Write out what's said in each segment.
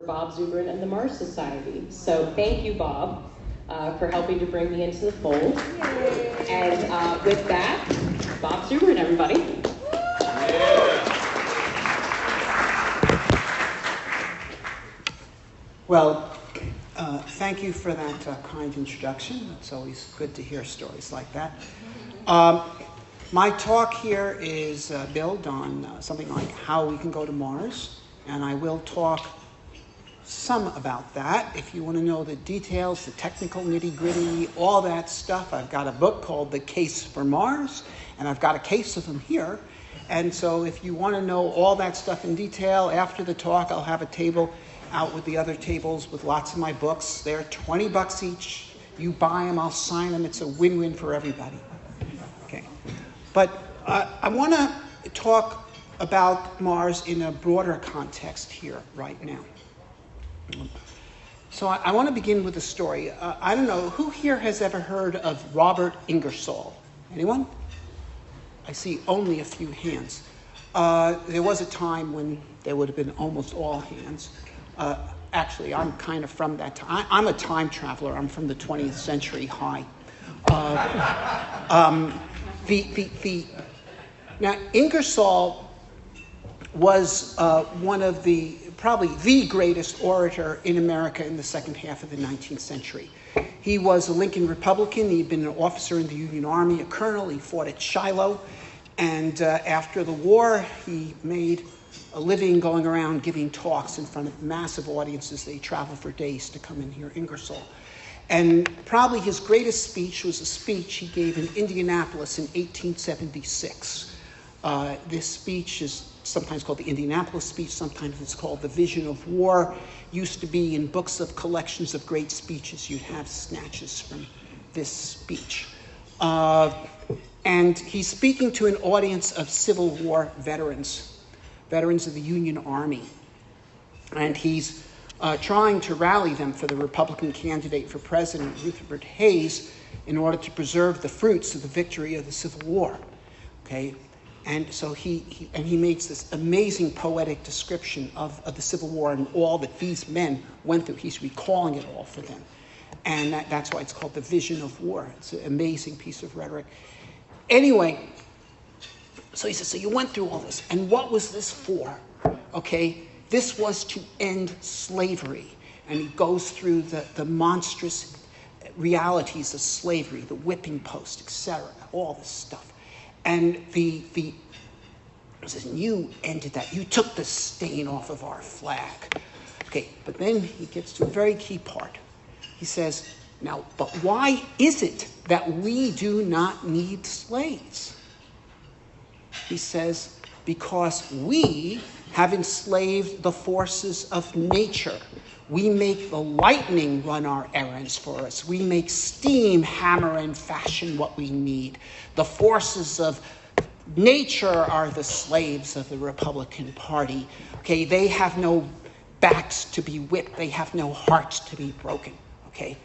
Bob Zubrin and the Mars Society. So thank you, Bob, for helping to bring me into the fold. Yay. And with that, Bob Zubrin, everybody. Well, thank you for that kind introduction. It's always good to hear stories like that. My talk here is built on something like how we can go to Mars, and I will talk some about that. If you want to know the details, the technical nitty-gritty, all that stuff, I've got a book called The Case for Mars, and I've got a case of them here. And so if you want to know all that stuff in detail, after the talk, I'll have a table out with the other tables with lots of my books. They're $20 each. You buy them, I'll sign them. It's a win-win for everybody. Okay. But I want to talk about Mars in a broader context here right now. So I want to begin with a story. I don't know, who here has ever heard of Robert Ingersoll? Anyone? I see only a few hands. There was a time when there would have been almost all hands. Actually, I'm kind of from that time. I'm a time traveler. I'm from the 20th century high. Now, Ingersoll was one of probably the greatest orator in America in the second half of the 19th century. He was a Lincoln Republican. He'd been an officer in the Union Army, a colonel. He fought at Shiloh. And after the war, he made a living going around giving talks in front of massive audiences. They traveled for days to come and hear Ingersoll. And probably his greatest speech was a speech he gave in Indianapolis in 1876. This speech is sometimes called the Indianapolis speech, sometimes it's called the Vision of War. Used to be in books of collections of great speeches. You'd have snatches from this speech. And he's speaking to an audience of Civil War veterans of the Union Army. And he's trying to rally them for the Republican candidate for president, Rutherford Hayes, in order to preserve the fruits of the victory of the Civil War. Okay? And so he makes this amazing poetic description of the Civil War and all that these men went through. He's recalling it all for them. And that's why it's called the Vision of War. It's an amazing piece of rhetoric. Anyway, so he says, so you went through all this. And what was this for? Okay, this was to end slavery. And he goes through the monstrous realities of slavery, the whipping post, etc., all this stuff. And he says, you ended that. You took the stain off of our flag. Okay, but then he gets to a very key part. He says, now, but why is it that we do not need slaves? He says, because we have enslaved the forces of nature. We make the lightning run our errands for us. We make steam hammer and fashion what we need. The forces of nature are the slaves of the Republican Party. Okay, they have no backs to be whipped. They have no hearts to be broken. Okay,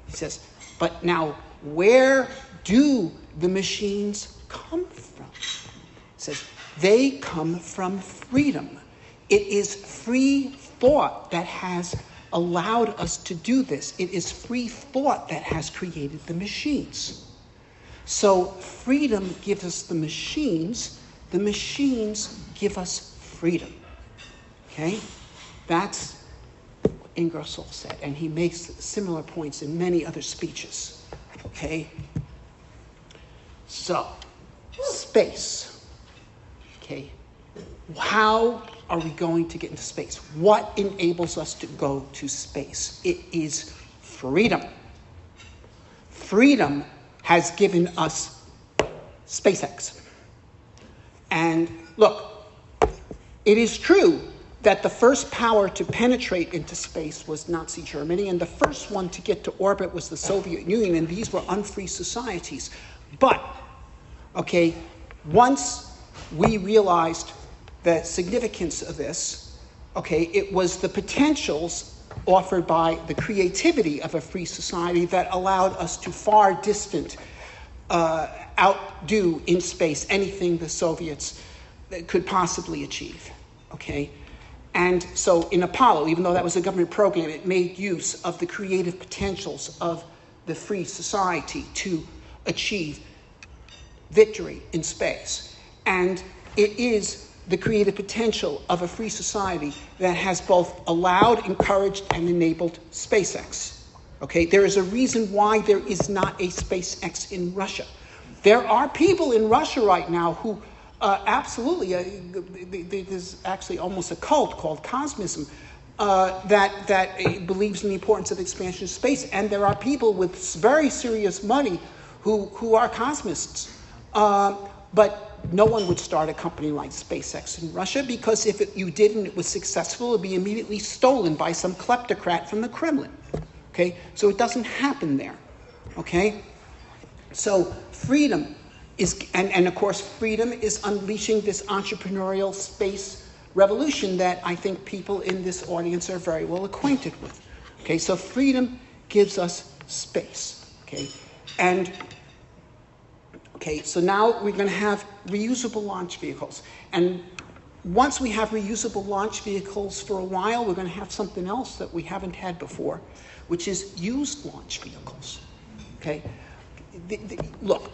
he says, but now where do the machines come from? He says, they come from freedom. It is free thought that has allowed us to do this. It is free thought that has created the machines. So freedom gives us the machines give us freedom. Okay? That's what Ingersoll said, and he makes similar points in many other speeches. Okay? So, space. Okay? How are we going to get into space? What enables us to go to space? It is freedom. Freedom has given us SpaceX. And look, it is true that the first power to penetrate into space was Nazi Germany, and the first one to get to orbit was the Soviet Union, and these were unfree societies. But, okay, once we realized the significance of this, okay, it was the potentials offered by the creativity of a free society that allowed us to far distant outdo in space anything the Soviets could possibly achieve, okay? And so in Apollo, even though that was a government program, it made use of the creative potentials of the free society to achieve victory in space. And it is the creative potential of a free society that has both allowed, encouraged, and enabled SpaceX. Okay, there is a reason why there is not a SpaceX in Russia. There are people in Russia right now who absolutely, there's actually almost a cult called Cosmism that believes in the importance of expansion of space. And there are people with very serious money who are cosmists. But no one would start a company like SpaceX in Russia, because if you did and it was successful, it would be immediately stolen by some kleptocrat from the Kremlin. Okay, so it doesn't happen there. Okay, so freedom is, and of course freedom is unleashing this entrepreneurial space revolution that I think people in this audience are very well acquainted with. Okay, so freedom gives us space. Okay, and okay, so now we're going to have reusable launch vehicles. And once we have reusable launch vehicles for a while, we're going to have something else that we haven't had before, which is used launch vehicles. Okay? Look,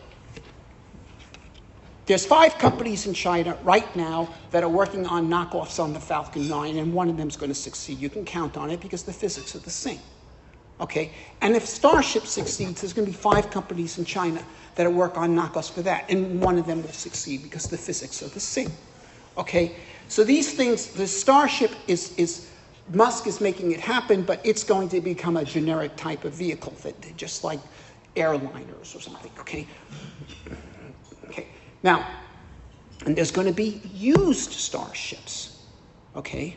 there's 5 companies in China right now that are working on knockoffs on the Falcon 9, and one of them is going to succeed. You can count on it because the physics are the same. Okay? And if Starship succeeds, there's going to be 5 companies in China that work on knockoffs for that, and one of them will succeed because the physics are the same. Okay? So these things, the Starship is Musk is making it happen, but it's going to become a generic type of vehicle, that just like airliners or something. Okay? Okay. Now, and there's going to be used starships. Okay?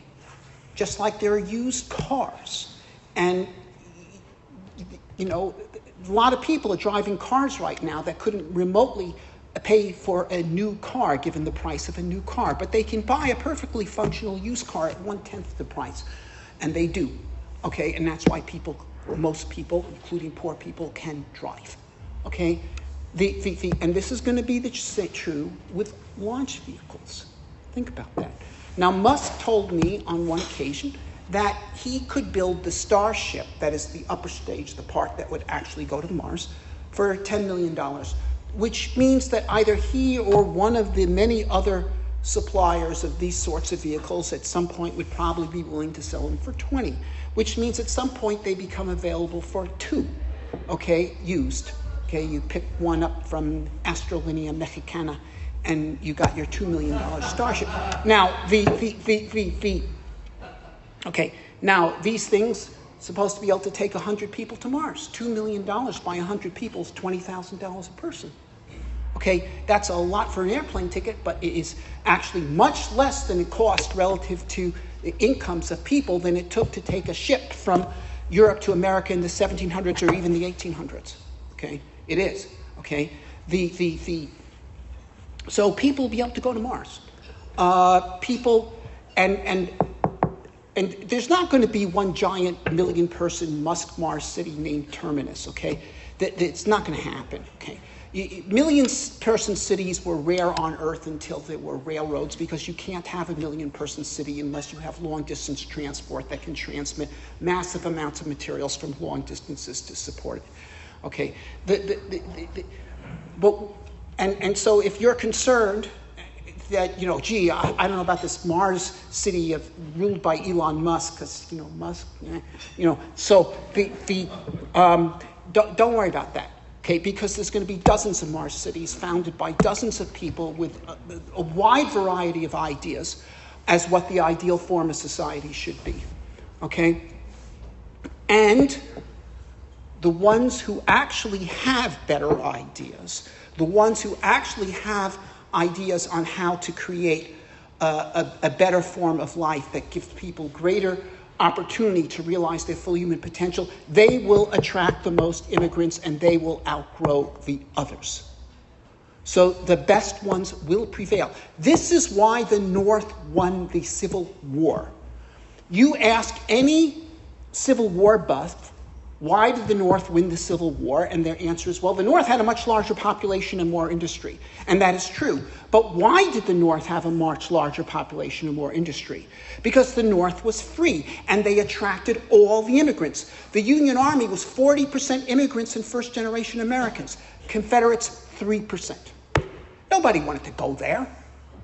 Just like there are used cars. And you know, a lot of people are driving cars right now that couldn't remotely pay for a new car given the price of a new car, but they can buy a perfectly functional used car at 1/10 the price, and they do. Okay, and that's why most people, including poor people, can drive. Okay, and this is going to be true with launch vehicles. Think about that. Now, Musk told me on one occasion that he could build the Starship, that is the upper stage, the part that would actually go to Mars, for $10 million, which means that either he or one of the many other suppliers of these sorts of vehicles at some point would probably be willing to sell them for 20, which means at some point they become available for 2, okay, used. Okay, you pick one up from Astrolinea Mexicana, and you got your $2 million Starship. Now, okay, now these things supposed to be able to take 100 people to Mars. $2 million by 100 people is $20,000 a person. Okay, that's a lot for an airplane ticket, but it is actually much less than it cost relative to the incomes of people than it took to take a ship from Europe to America in the 1700s or even the 1800s. Okay, it is. Okay, so people will be able to go to Mars. People and there's not going to be one giant million-person Musk Mars city named Terminus, okay? It's not going to happen, okay? Million-person cities were rare on Earth until there were railroads, because you can't have a million-person city unless you have long-distance transport that can transmit massive amounts of materials from long distances to support it, okay? So if you're concerned that, gee, I don't know about this Mars city ruled by Elon Musk, because, Musk, so don't worry about that, okay, because there's going to be dozens of Mars cities founded by dozens of people with a wide variety of ideas as what the ideal form of society should be, okay? And the ones who actually have better ideas, the ones who actually have ideas on how to create a better form of life that gives people greater opportunity to realize their full human potential, they will attract the most immigrants and they will outgrow the others. So the best ones will prevail. This is why the North won the Civil War. You ask any Civil War buff, Why did the North win the Civil War? And their answer is, well, the North had a much larger population and more industry. And that is true. But why did the North have a much larger population and more industry? Because the North was free, and they attracted all the immigrants. The Union Army was 40% immigrants and first-generation Americans. Confederates, 3%. Nobody wanted to go there,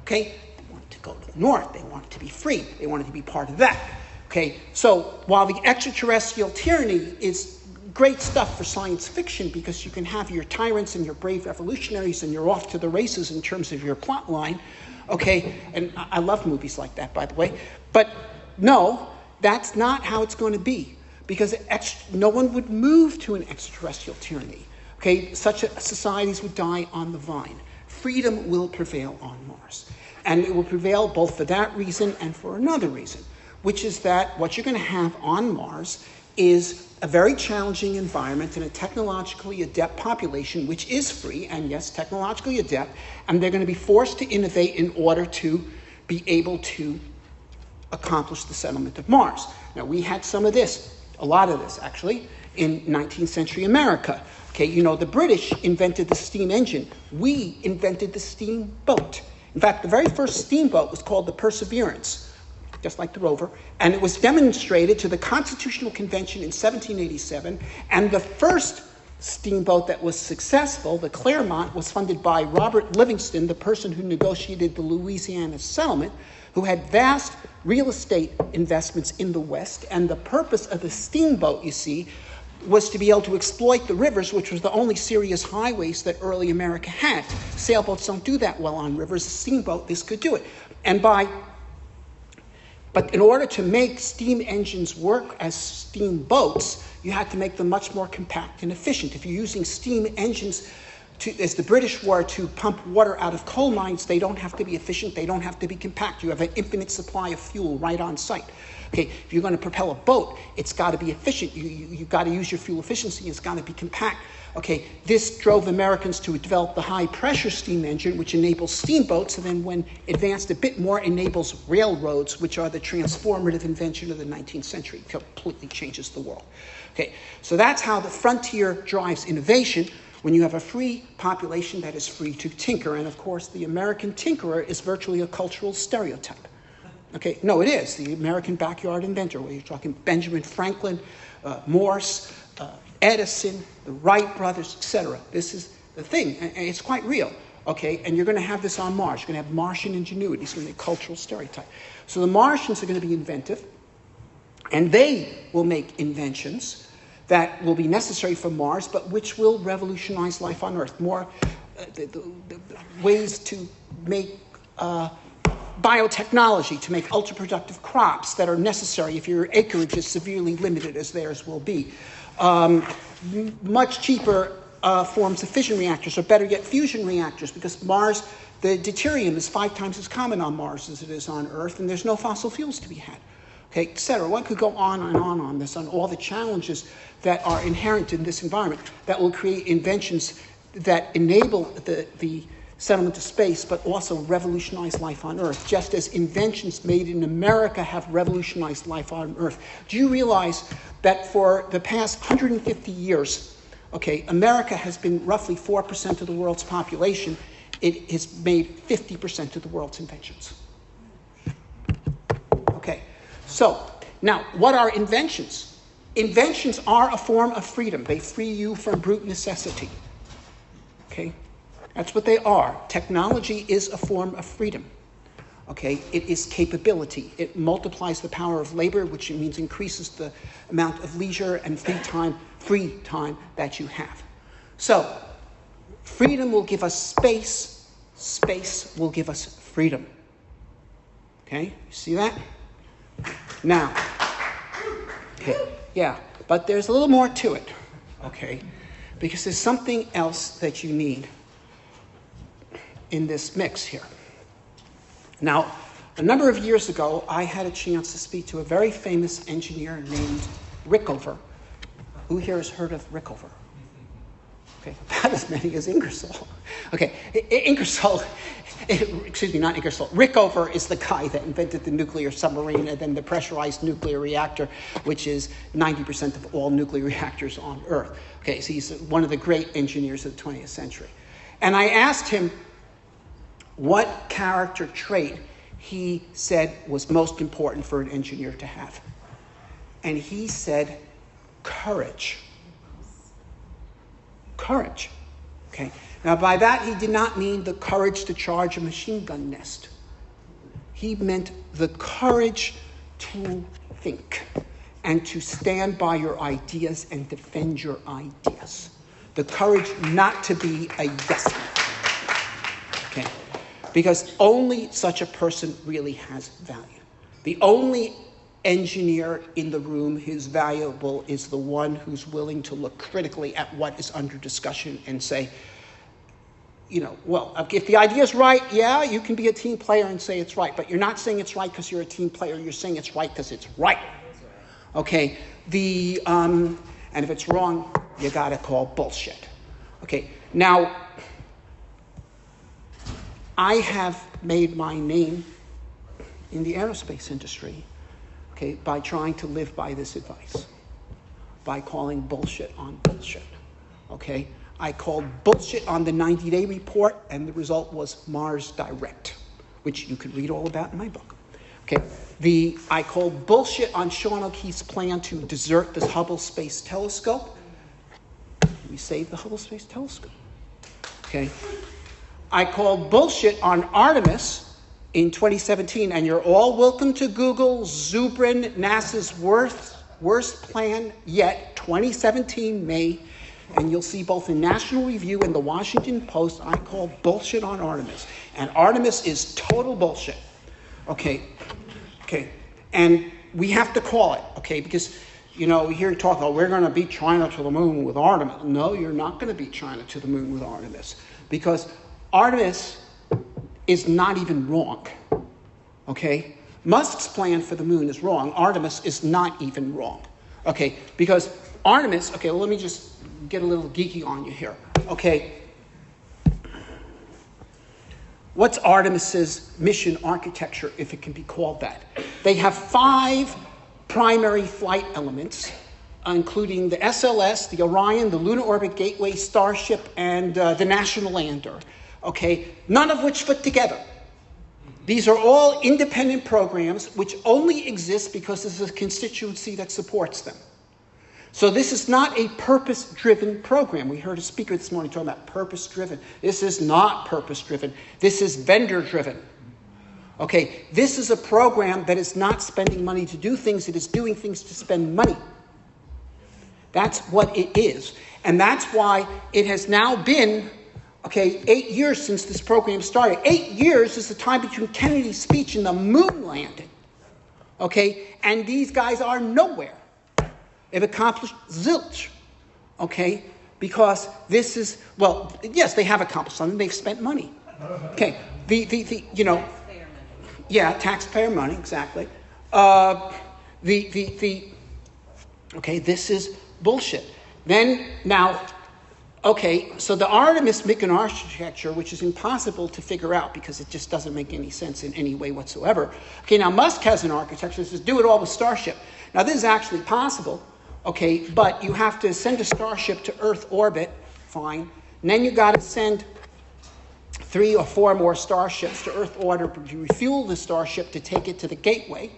okay? They wanted to go to the North. They wanted to be free. They wanted to be part of that. Okay, so while the extraterrestrial tyranny is great stuff for science fiction because you can have your tyrants and your brave revolutionaries and you're off to the races in terms of your plot line, okay, and I love movies like that, by the way, but no, that's not how it's going to be because no one would move to an extraterrestrial tyranny. Okay, such societies would die on the vine. Freedom will prevail on Mars, and it will prevail both for that reason and for another reason, which is that what you're going to have on Mars is a very challenging environment and a technologically adept population, which is free, and yes, technologically adept, and they're going to be forced to innovate in order to be able to accomplish the settlement of Mars. Now, we had some of this, a lot of this, actually, in 19th century America. Okay, you know, the British invented the steam engine. We invented the steamboat. In fact, the very first steamboat was called the Perseverance, just like the rover, and it was demonstrated to the Constitutional Convention in 1787, and the first steamboat that was successful, the Clermont, was funded by Robert Livingston, the person who negotiated the Louisiana settlement, who had vast real estate investments in the West, and the purpose of the steamboat, you see, was to be able to exploit the rivers, which was the only serious highways that early America had. Sailboats don't do that well on rivers. A steamboat, this could do it. But in order to make steam engines work as steamboats, you had to make them much more compact and efficient. If you're using steam engines, as the British were, to pump water out of coal mines, they don't have to be efficient, they don't have to be compact. You have an infinite supply of fuel right on site. Okay, if you're going to propel a boat, it's got to be efficient. You've got to use your fuel efficiency. It's got to be compact. Okay, this drove Americans to develop the high-pressure steam engine, which enables steamboats, and then when advanced a bit more, enables railroads, which are the transformative invention of the 19th century. It completely changes the world. Okay, so that's how the frontier drives innovation, when you have a free population that is free to tinker. And, of course, the American tinkerer is virtually a cultural stereotype. Okay, no, it is. The American backyard inventor, where you're talking Benjamin Franklin, Morse, Edison, the Wright brothers, etc. This is the thing, and it's quite real. Okay, and you're going to have this on Mars. You're going to have Martian ingenuity. It's going to be a cultural stereotype. So the Martians are going to be inventive, and they will make inventions that will be necessary for Mars, but which will revolutionize life on Earth. More the ways to make biotechnology, to make ultra-productive crops that are necessary if your acreage is severely limited, as theirs will be. Much cheaper forms of fission reactors, or better yet, fusion reactors, because Mars, the deuterium is 5 times as common on Mars as it is on Earth, and there's no fossil fuels to be had. Okay, et cetera. One could go on and on this, on all the challenges that are inherent in this environment that will create inventions that enable the settlement of space, but also revolutionize life on Earth, just as inventions made in America have revolutionized life on Earth. Do you realize that for the past 150 years, okay, America has been roughly 4% of the world's population. It has made 50% of the world's inventions. Okay, so now what are inventions? Inventions are a form of freedom. They free you from brute necessity. Okay? That's what they are. Technology is a form of freedom. Okay, it is capability. It multiplies the power of labor, which means increases the amount of leisure and free time that you have. So, freedom will give us space. Space will give us freedom. Okay, you see that? Now, okay, yeah, but there's a little more to it. Okay, because there's something else that you need in this mix here. Now, a number of years ago, I had a chance to speak to a very famous engineer named Rickover. Who here has heard of Rickover? Okay, about as many as Ingersoll. Okay, Ingersoll, not Ingersoll. Rickover is the guy that invented the nuclear submarine and then the pressurized nuclear reactor, which is 90% of all nuclear reactors on Earth. Okay, so he's one of the great engineers of the 20th century. And I asked him what character trait he said was most important for an engineer to have. And he said, courage. Courage. Okay. Now, by that, he did not mean the courage to charge a machine gun nest. He meant the courage to think and to stand by your ideas and defend your ideas. The courage not to be a yes man. Okay. Because only such a person really has value. The only engineer in the room who's valuable is the one who's willing to look critically at what is under discussion and say, well, if the idea is right, yeah, you can be a team player and say it's right, but you're not saying it's right because you're a team player, you're saying it's right because it's right. Okay, and if it's wrong, you gotta call bullshit. Okay, now, I have made my name in the aerospace industry, okay, by trying to live by this advice, by calling bullshit on bullshit, okay? I called bullshit on the 90-day report, and the result was Mars Direct, which you could read all about in my book, okay? I called bullshit on Sean O'Keefe's plan to desert the Hubble Space Telescope. We saved the Hubble Space Telescope, okay? I called bullshit on Artemis in 2017, and you're all welcome to Google Zubrin, NASA's worst plan yet, 2017 May, and you'll see both in National Review and the Washington Post, I call bullshit on Artemis. And Artemis is total bullshit. Okay, and we have to call it, okay, because, we hear talk, we're going to beat China to the moon with Artemis. No, you're not going to beat China to the moon with Artemis, because Artemis is not even wrong, okay? Musk's plan for the moon is wrong. Artemis is not even wrong, okay? Because Artemis, okay, well, let me just get a little geeky on you here, okay? What's Artemis's mission architecture, if it can be called that? They have 5 primary flight elements, including the SLS, the Orion, the Lunar Orbit Gateway, Starship, and the National Lander. Okay, none of which fit together. These are all independent programs which only exist because there's a constituency that supports them. So this is not a purpose-driven program. We heard a speaker this morning talking about purpose-driven. This is not purpose-driven. This is vendor-driven. Okay, this is a program that is not spending money to do things. It is doing things to spend money. That's what it is. And that's why it has now been 8 years since this program started. 8 years is the time between Kennedy's speech and the moon landing. Okay? And these guys are nowhere. They've accomplished zilch. Okay? Because this is, yes, they have accomplished something. They've spent money. Okay. Taxpayer money, exactly. This is bullshit. So the Artemis mission architecture, which is impossible to figure out because it just doesn't make any sense in any way whatsoever. Okay, now Musk has an architecture that says do it all with Starship. Now this is actually possible, okay, but you have to send a Starship to Earth orbit, fine. And then you got to send 3 or 4 more Starships to Earth orbit to refuel the Starship to take it to the Gateway.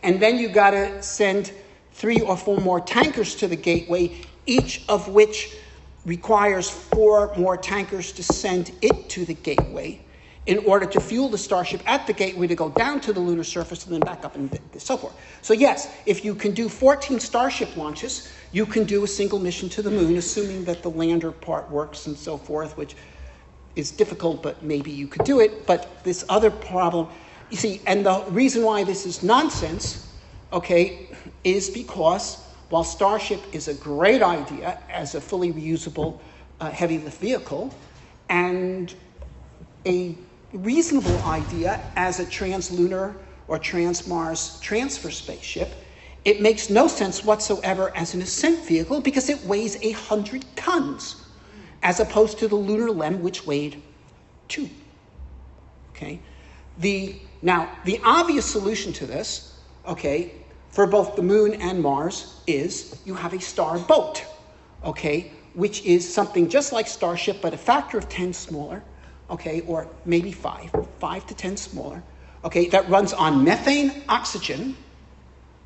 And then you got to send 3 or 4 more tankers to the Gateway, each of which requires 4 more tankers to send it to the Gateway in order to fuel the Starship at the Gateway to go down to the lunar surface and then back up and so forth. So yes, if you can do 14 Starship launches, you can do a single mission to the moon, assuming that the lander part works and so forth, which is difficult, but maybe you could do it. But this other problem, you see, and the reason why this is nonsense, is because while Starship is a great idea as a fully reusable heavy lift vehicle and a reasonable idea as a translunar or trans-Mars transfer spaceship, it makes no sense whatsoever as an ascent vehicle because it weighs 100 tons. as opposed to the lunar LEM, which weighed 2. Okay? Now, the obvious solution to this, okay, for both the moon and Mars is you have a star boat, okay, which is something just like Starship, but a factor of 10 smaller, okay, or maybe 5 to 10 smaller, okay, that runs on methane, oxygen,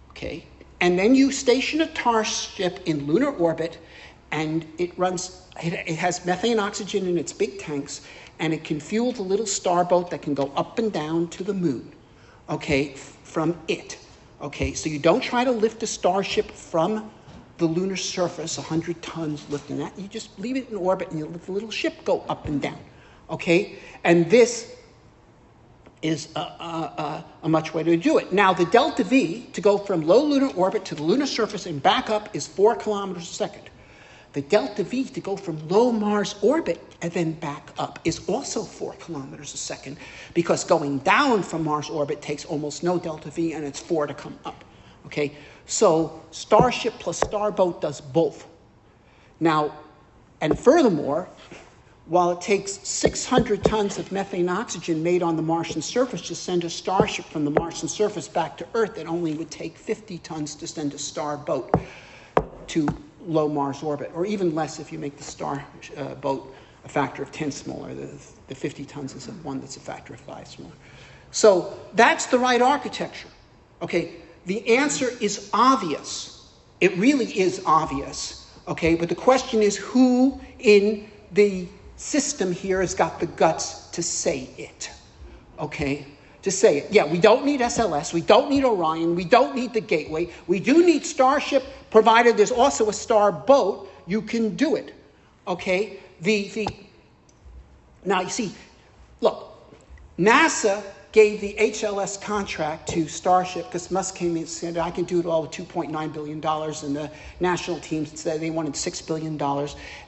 okay, and then you station a Starship in lunar orbit, and it has methane, oxygen in its big tanks, and it can fuel the little star boat that can go up and down to the moon, okay, from it. Okay, so you don't try to lift a Starship from the lunar surface, 100 tons lifting that. You just leave it in orbit and you let the little ship go up and down. Okay, and this is a much way to do it. Now, the delta V, to go from low lunar orbit to the lunar surface and back up, is 4 kilometers a second. The delta V to go from low Mars orbit and then back up is also 4 kilometers a second, because going down from Mars orbit takes almost no delta V, and it's 4 to come up. Okay, so Starship plus Starboat does both. Now, and furthermore, while it takes 600 tons of methane oxygen made on the Martian surface to send a Starship from the Martian surface back to Earth, it only would take 50 tons to send a Starboat to low Mars orbit, or even less if you make the star boat a factor of 10 smaller. The 50 tons is one that's a factor of 5 smaller. So that's the right architecture. Okay, the answer is obvious. It really is obvious. Okay, but the question is, who in the system here has got the guts to say it? Okay, to say it. Yeah, we don't need SLS, we don't need Orion, we don't need the Gateway. We do need Starship, provided there's also a star boat. You can do it. Okay? Now, you see, look, NASA gave the HLS contract to Starship because Musk came in and said, I can do it all with $2.9 billion, and the national teams said they wanted $6 billion,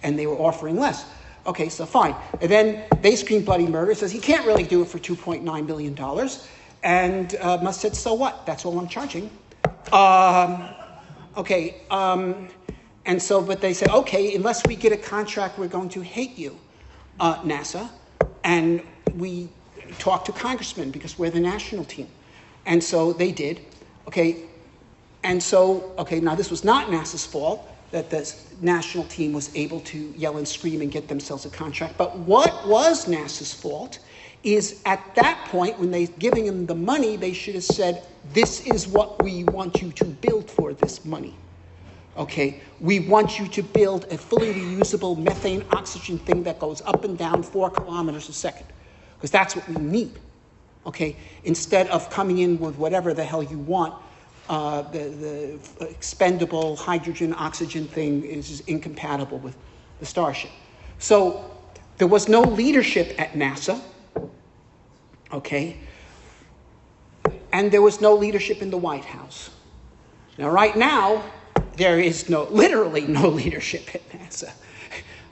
and they were offering less. Okay, so fine. And then they screamed bloody murder, says he can't really do it for $2.9 billion. And Musk said, so what? That's all I'm charging. And so, but they said, okay, unless we get a contract, we're going to hate you, NASA. And we talked to congressmen because we're the national team. And so they did. Okay, and so, okay, now this was not NASA's fault that the national team was able to yell and scream and get themselves a contract. But what was NASA's fault is at that point, when they're giving them the money, they should have said, this is what we want you to build for this money. Okay, we want you to build a fully reusable methane oxygen thing that goes up and down 4 kilometers a second, because that's what we need. Okay, instead of coming in with whatever the hell you want, the expendable hydrogen oxygen thing is incompatible with the Starship. So there was no leadership at NASA. Okay, and there was no leadership in the White House. Now, right now, there is literally no leadership at NASA.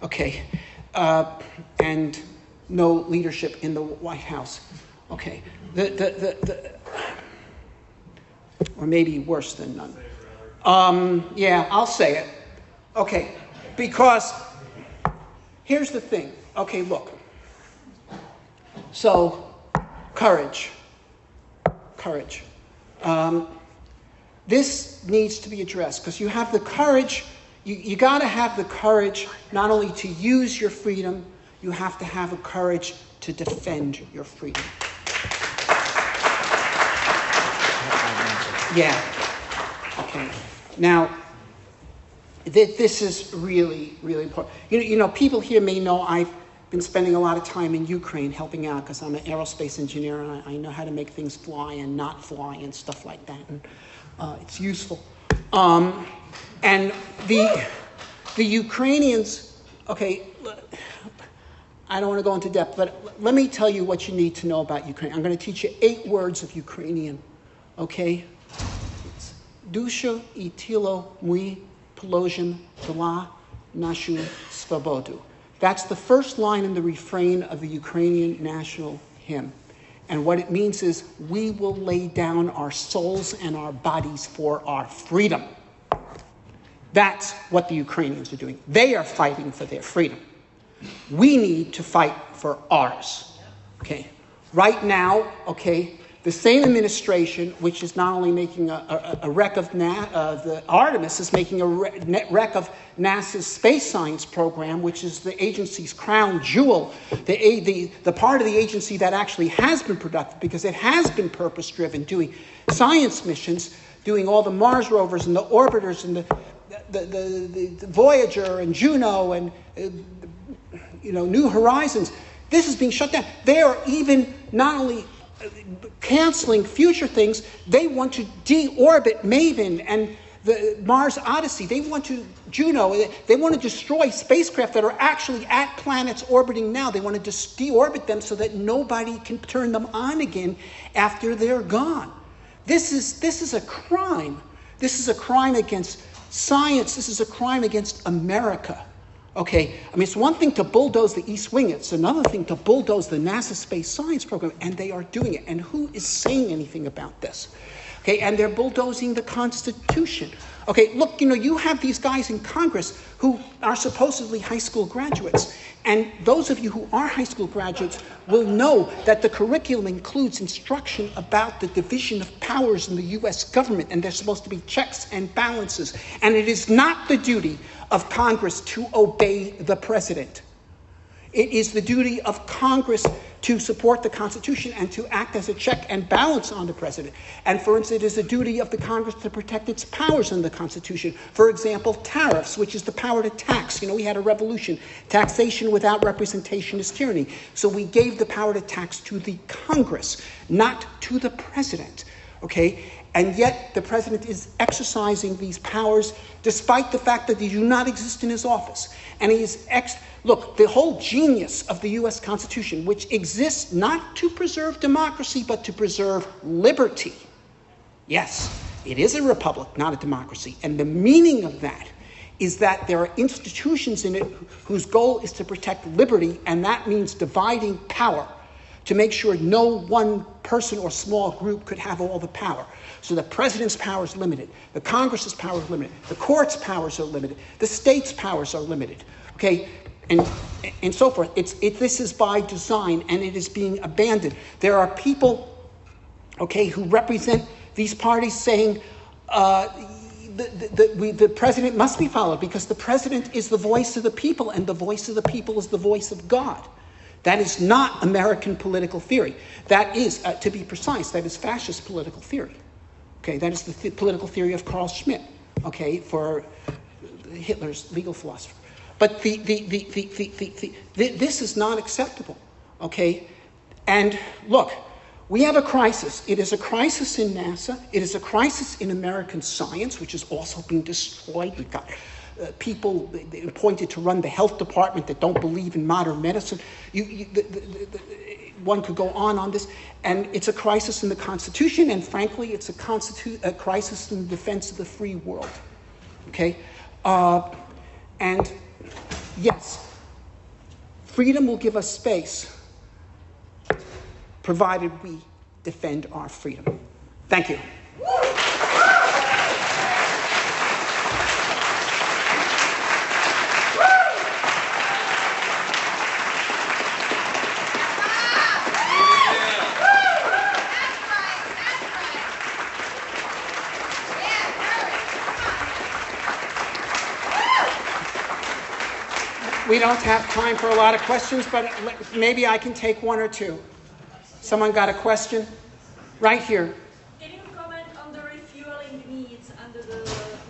Okay, and no leadership in the White House. Okay, or maybe worse than none. Yeah, I'll say it. Okay, because here's the thing. Okay, look. So, courage. This needs to be addressed because you have the courage. You got to have the courage not only to use your freedom, you have to have the courage to defend your freedom. Yeah. Okay. Now, this is really, really important. You know, people here may know I've been spending a lot of time in Ukraine helping out because I'm an aerospace engineer and I know how to make things fly and not fly and stuff like that. And it's useful. And the Ukrainians, okay, I don't want to go into depth, but let me tell you what you need to know about Ukraine. I'm going to teach you 8 words of Ukrainian, okay? Dusha і тіло ми положим для нашу свободу. That's the first line in the refrain of the Ukrainian national hymn. And what it means is, we will lay down our souls and our bodies for our freedom. That's what the Ukrainians are doing. They are fighting for their freedom. We need to fight for ours. Okay? Right now, okay, the same administration, which is not only making a wreck of the Artemis, is making a wreck of NASA's space science program, which is the agency's crown jewel, the part of the agency that actually has been productive because it has been purpose-driven, doing science missions, doing all the Mars rovers and the orbiters and the Voyager and Juno and New Horizons. This is being shut down. They are even not only canceling future things, they want to deorbit Maven and the Mars Odyssey. They want to Juno. They want to destroy spacecraft that are actually at planets orbiting now. They want to just deorbit them so that nobody can turn them on again after they're gone. This is a crime. This is a crime against science. This is a crime against America. Okay, I mean, it's one thing to bulldoze the East Wing. It's another thing to bulldoze the NASA space science program, and they are doing it. And who is saying anything about this? Okay, and they're bulldozing the Constitution. Okay, look, you have these guys in Congress who are supposedly high school graduates. And those of you who are high school graduates will know that the curriculum includes instruction about the division of powers in the U.S. government, and there's supposed to be checks and balances. And it is not the duty of Congress to obey the president. It is the duty of Congress to support the Constitution and to act as a check and balance on the president. And for instance, it is the duty of the Congress to protect its powers in the Constitution. For example, tariffs, which is the power to tax. We had a revolution. Taxation without representation is tyranny. So we gave the power to tax to the Congress, not to the president. Okay? And yet the president is exercising these powers despite the fact that they do not exist in his office. And he is Look, the whole genius of the U.S. Constitution, which exists not to preserve democracy, but to preserve liberty. Yes, it is a republic, not a democracy. And the meaning of that is that there are institutions in it whose goal is to protect liberty, and that means dividing power to make sure no one person or small group could have all the power. So the president's power is limited. The Congress's power is limited. The court's powers are limited. The state's powers are limited. Okay? And so forth. This is by design, and it is being abandoned. There are people, okay, who represent these parties saying the president must be followed because the president is the voice of the people, and the voice of the people is the voice of God. That is not American political theory. That is, to be precise, that is fascist political theory. Okay, that is the political theory of Carl Schmitt. Okay, for Hitler's legal philosopher. But this is not acceptable, okay? And look, we have a crisis. It is a crisis in NASA. It is a crisis in American science, which is also being destroyed. We've got people appointed to run the health department that don't believe in modern medicine. One could go on this. And it's a crisis in the Constitution, and frankly, it's a crisis in the defense of the free world, okay? And yes, freedom will give us space, provided we defend our freedom. Thank you. We don't have time for a lot of questions, but maybe I can take one or two. Someone got a question? Right here. Can you comment on the refueling needs under the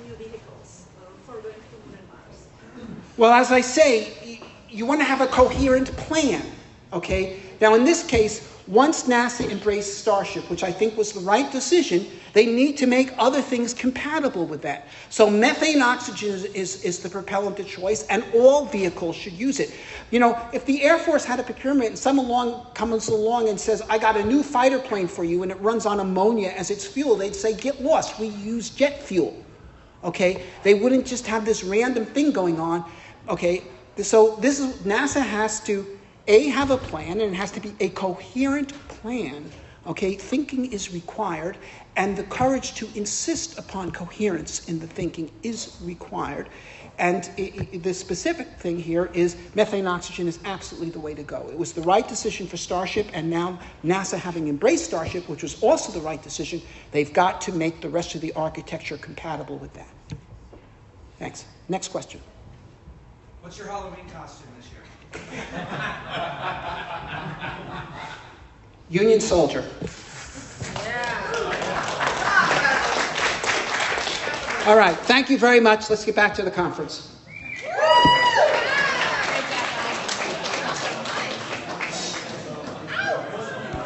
new vehicles for going to the Moon and Mars? Well, as I say, you want to have a coherent plan, okay? Now, in this case, once NASA embraced Starship, which I think was the right decision, they need to make other things compatible with that. So methane oxygen is the propellant of choice, and all vehicles should use it. If the Air Force had a procurement and someone comes along and says, I got a new fighter plane for you, and it runs on ammonia as its fuel, they'd say, get lost, we use jet fuel. Okay? They wouldn't just have this random thing going on. Okay? So NASA has to have a plan, and it has to be a coherent plan, Okay, thinking is required, and the courage to insist upon coherence in the thinking is required. And the specific thing here is methane oxygen is absolutely the way to go. It was the right decision for Starship, and now NASA, having embraced Starship, which was also the right decision, they've got to make the rest of the architecture compatible with that. Thanks. Next question. What's your Halloween costume this year? Union soldier. All right, thank you very much. Let's get back to the conference.